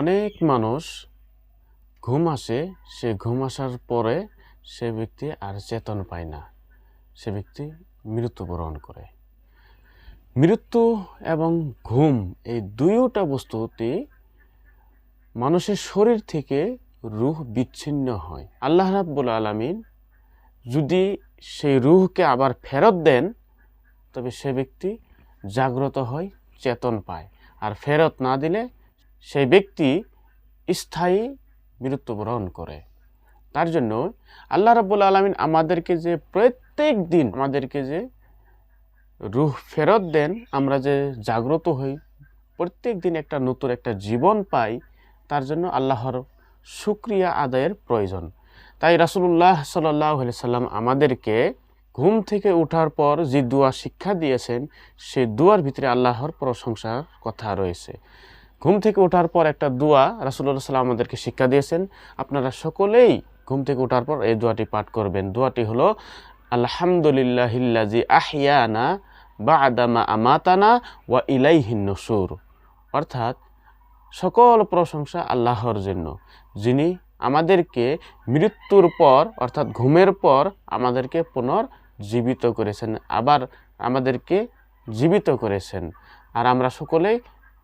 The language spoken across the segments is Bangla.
অনেক মানুষ ঘুম আসে, সে ঘুম আসার পরে সে ব্যক্তি আর চেতন পায় না, সে ব্যক্তি মৃত্যুবরণ করে। মৃত্যু এবং ঘুম এই দুইটা বস্তুতে মানুষের শরীর থেকে রূহ বিচ্ছিন্ন হয়। আল্লাহ রাব্বুল আলামিন যদি সেই রূহকে আবার ফেরত দেন, তবে সে ব্যক্তি জাগ্রত হয়, চেতন পায়। আর ফেরত না দিলে সেই ব্যক্তি স্থায়ী মৃত্যুবরণ করে। তার জন্য আল্লাহ রাব্বুল আলামিন আমাদেরকে যে প্রত্যেক দিন আমাদেরকে যে রূহ ফেরত দেন, আমরা যে জাগ্রত হই, প্রত্যেক দিন একটা নতুন একটা জীবন পাই, তার জন্য আল্লাহর শুকরিয়া আদায়ের প্রয়োজন। তাই রাসূলুল্লাহ সাল্লাল্লাহু আলাইহি সাল্লাম আমাদেরকে ঘুম থেকে ওঠার পর যে দোয়া শিক্ষা দিয়েছেন, সেই দোয়ার ভিতরে আল্লাহর প্রশংসার কথা রয়েছে। ঘুম থেকে ওঠার পর একটা দোয়া রাসূলুল্লাহ সাল্লাল্লাহু আমাদেরকে শিক্ষা দিয়েছেন। আপনারা সকলেই ঘুম থেকে ওঠার পর এই দোয়াটি পাঠ করবেন। দোয়াটি হলো আলহামদুলিল্লাহিল্লাযী আহইয়ানা বা'দা মা আমাতানা ওয়া ইলাইহিন নুশুর। অর্থাৎ সকল প্রশংসা আল্লাহর জন্য, যিনি আমাদেরকে মৃত্যুর পর অর্থাৎ ঘুমের পর আমাদেরকে পুনর্জীবিত করেছেন, আবার আমাদেরকে জীবিত করেছেন। আর আমরা সকলেই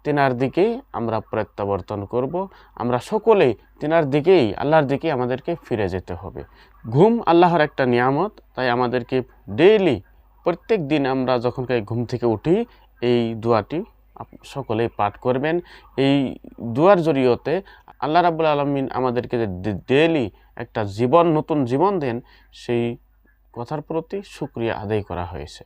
তিনার দিকেই আমরা প্রত্যাবর্তন করব। আমরা সকলেই তিনার দিকেই, আল্লাহর দিকেই আমাদেরকে ফিরে যেতে হবে। ঘুম আল্লাহর একটা নিয়ামত, তাই আমাদেরকে ডেইলি প্রত্যেক দিন আমরা যখন ঘুম থেকে উঠি এই দোয়াটি সকলেই পাঠ করবেন। এই দোয়ার জরিয়তে আল্লাহ রাব্বুল আলামিন আমাদেরকে যে ডেইলি একটা নতুন জীবন দেন, সেই কথার প্রতি শুকরিয়া আদায় করা হয়েছে।